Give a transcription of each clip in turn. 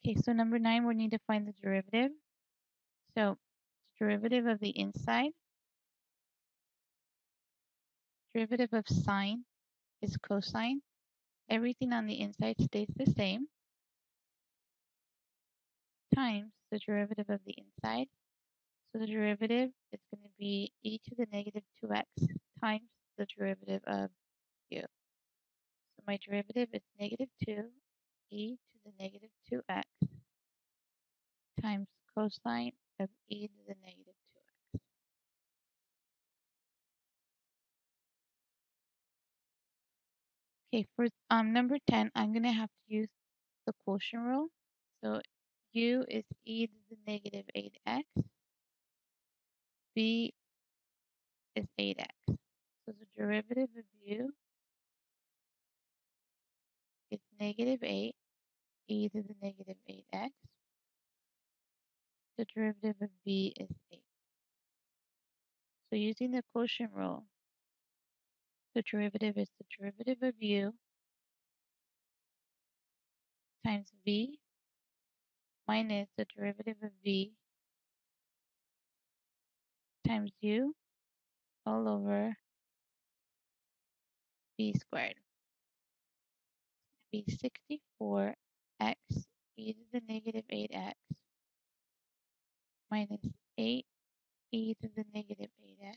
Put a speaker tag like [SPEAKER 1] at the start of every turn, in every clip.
[SPEAKER 1] Okay, so number 9, we need to find the derivative. So derivative of the inside, derivative of sine is cosine. Everything on the inside stays the same, times the derivative of the inside. So the derivative is going to be e to the negative 2x times the derivative of u. So my derivative is negative 2 e to the negative 2x times cosine of e to the negative 2x. Okay, for number 10, I'm going to have to use the quotient rule. So u is e to the negative 8x. B is 8x. So the derivative of u is negative 8 e to the negative 8x. The derivative of b is 8. So using the quotient rule, the derivative is the derivative of u times v minus the derivative of v times u all over v squared. Be 64x e to the negative 8x minus 8 e to the negative 8x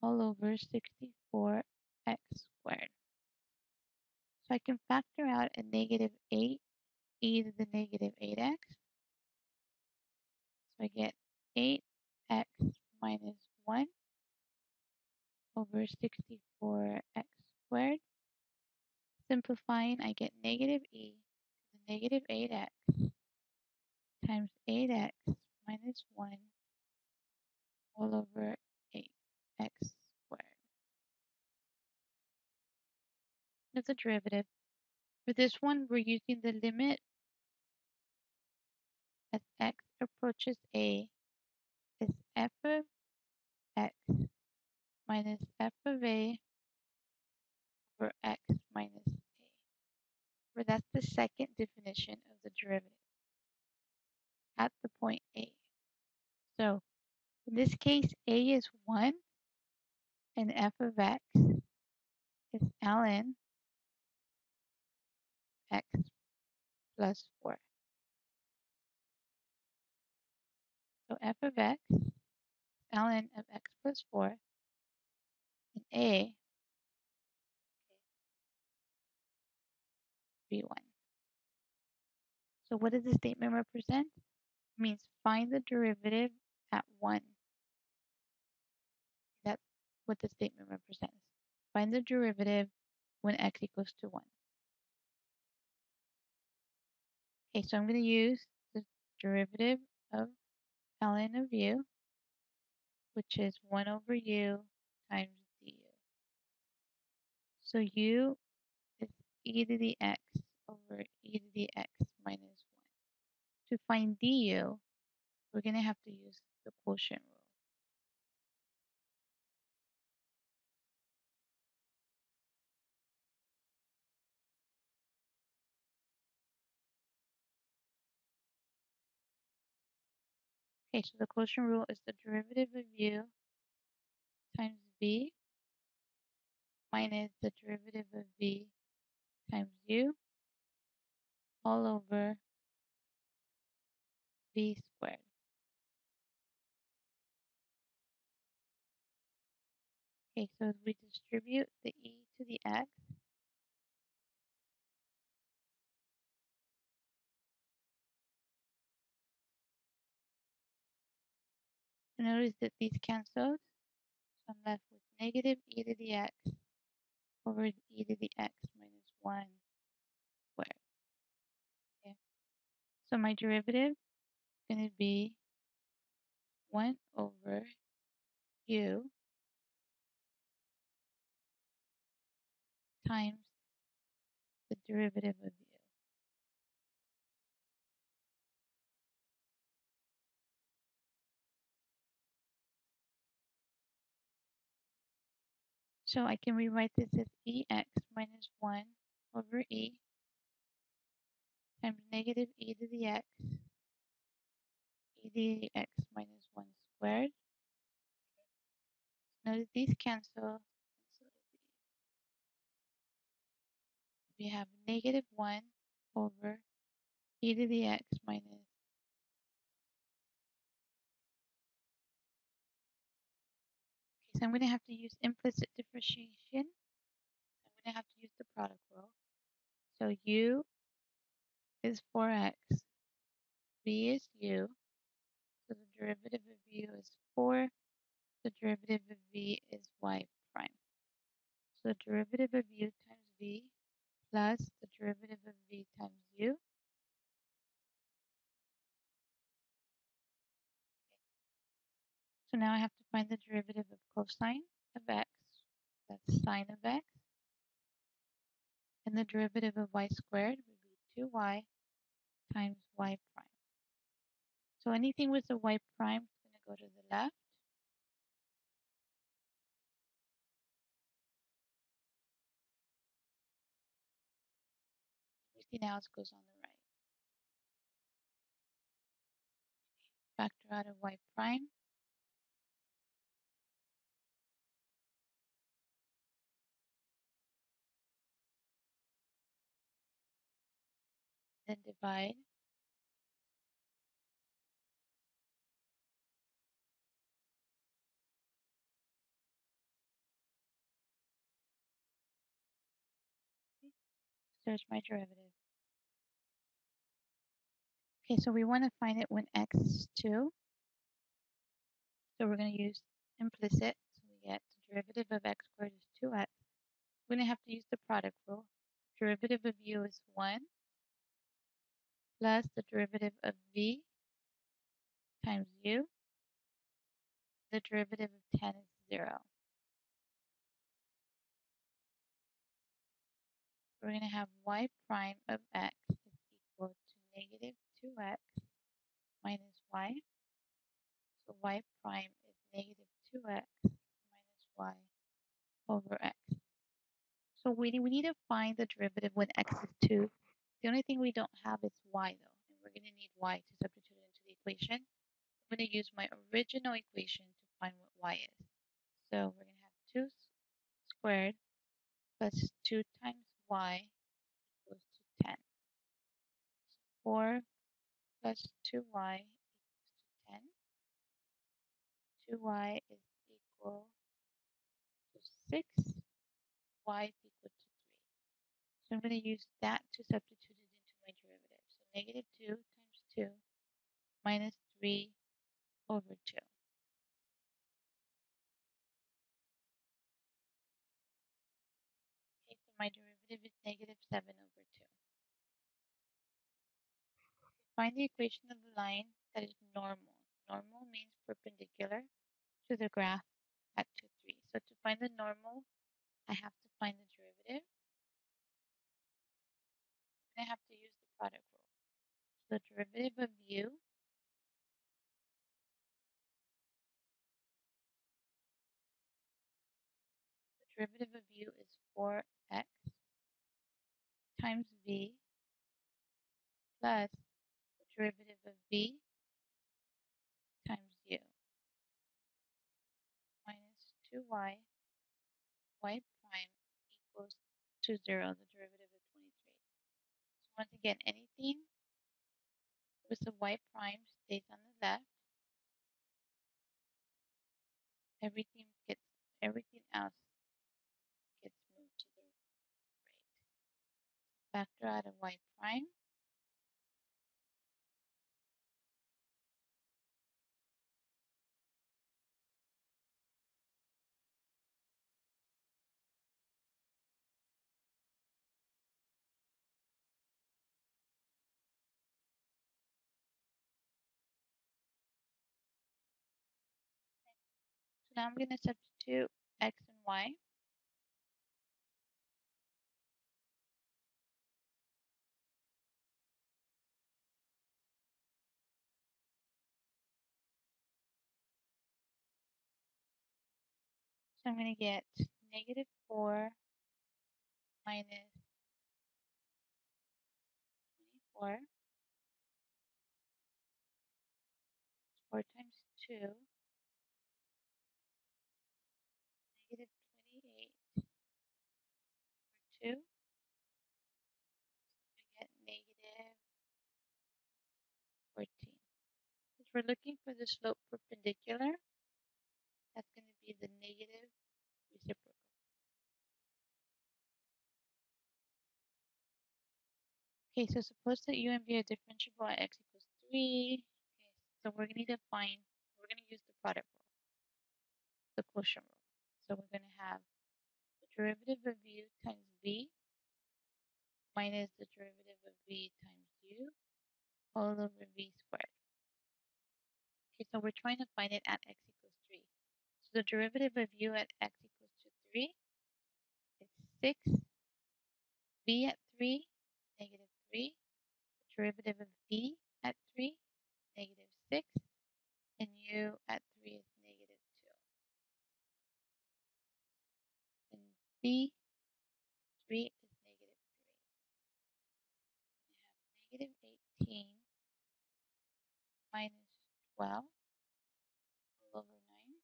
[SPEAKER 1] all over 64x squared. So I can factor out a negative 8 e to the negative 8x. So I get 8x minus 1 over 64x squared. Simplifying, I get negative e to the negative 8x times 8x minus 1 all over 8x squared. That's a derivative. For this one, we're using the limit as x approaches a is f of x minus f of a over x minus a, where that's the second definition of the derivative at the point a. So in this case, a is 1 and f of x is ln x plus 4. So f of x is ln of x plus 4, and a be 1. So what does the statement represent? It means find the derivative at 1. That's what the statement represents. Find the derivative when x equals to 1. Okay, so I'm going to use the derivative of ln of u, which is 1 over u times du. So u is e to the x over e to the x minus 1. To find du, we're going to have to use the quotient rule. Okay, so the quotient rule is the derivative of u times v minus the derivative of v times u all over v squared. Okay, so if we distribute the e to the x, notice that these cancel. So I'm left with negative e to the x over e to the x minus 1 squared. Okay. So my derivative is going to be 1 over u times the derivative of u. So I can rewrite this as ex minus 1 over e times negative e to the x, e to the x minus 1 squared. Notice these cancel. So we have negative 1 over e to the x minus. Okay, so I'm going to have to use implicit differentiation. I'm going to have to use the product rule. So u is 4x, v is u, so the derivative of u is 4, the derivative of v is y prime. So the derivative of u times v plus the derivative of v times u. So now I have to find the derivative of cosine of x, that's sine of x, and the derivative of y squared would be 2y times y prime. So anything with a y prime is going to go to the left. Everything else goes on the right. Factor out of y prime. Then divide. There's my derivative. Okay, so we want to find it when x is 2. So we're going to use implicit. So we get the derivative of x squared is 2x. We're going to have to use the product rule. Derivative of u is 1 plus the derivative of v times u. The derivative of 10 is 0. We're going to have y prime of x is equal to negative 2x minus y. So y prime is negative 2x minus y over x. So we need to find the derivative when x is 2. The only thing we don't have is y though, and we're going to need y to substitute it into the equation. I'm going to use my original equation to find what y is. So we're going to have 2 squared plus 2 times y equals to 10. So 4 plus 2y equals to 10. 2y is equal to 6. Y is equal to 3. So I'm going to use that to substitute it into my derivative. So negative 2 times 2 minus 3 over 2. Okay, so my derivative is negative 7 over 2. Find the equation of the line that is normal. Normal means perpendicular to the graph at 2, 3. So to find the normal, I have to find the derivative. And I have to use the product rule. So the derivative of u is 4x times v plus the derivative of v times u minus 2y y prime equals to 0, the derivative of 23. So once again, anything with the y prime stays on the left. Everything else gets moved to the right. Factor out of y prime. So now I'm going to substitute x and y. So I'm going to get negative 4 minus 4. 4 times 2, negative 28 over 2. We get negative 14. If we're looking for the slope perpendicular, that's going to be the negative reciprocal. Okay, so suppose that u and v are differentiable at x equals 3. Okay, so we're going to use the product rule, the quotient rule. So we're going to have the derivative of u times v minus the derivative of v times u all over v squared. Okay, so we're trying to find it at x equals 3. So the derivative of u at x equals to 3 is 6. V at 3, negative 3. Derivative of v at 3, negative 6. And u at 3 is negative 2. And v 3 is negative 3. We have negative 18 minus 12 all over 9.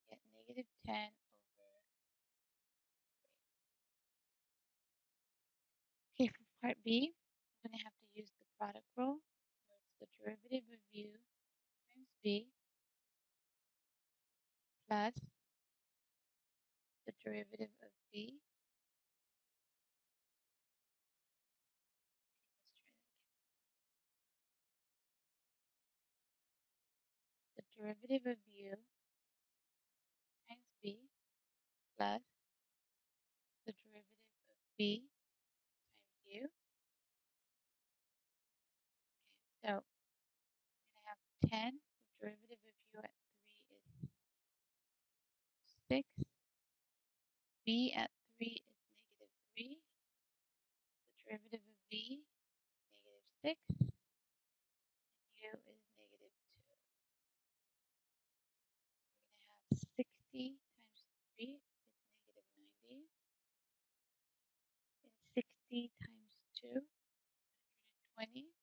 [SPEAKER 1] Get negative 10 over 3. Okay, for part B, I'm going to have to use the product rule. So it's the derivative of u times v plus the derivative of v. The derivative of u times v plus the derivative of v times u. So we're going to have 10. The derivative of u at 3 is 6. V at 3 is negative 3. The derivative of v, negative 6. U is negative 2. We're going to have 60 times 3 is negative 90. And 60 times 2 is 120.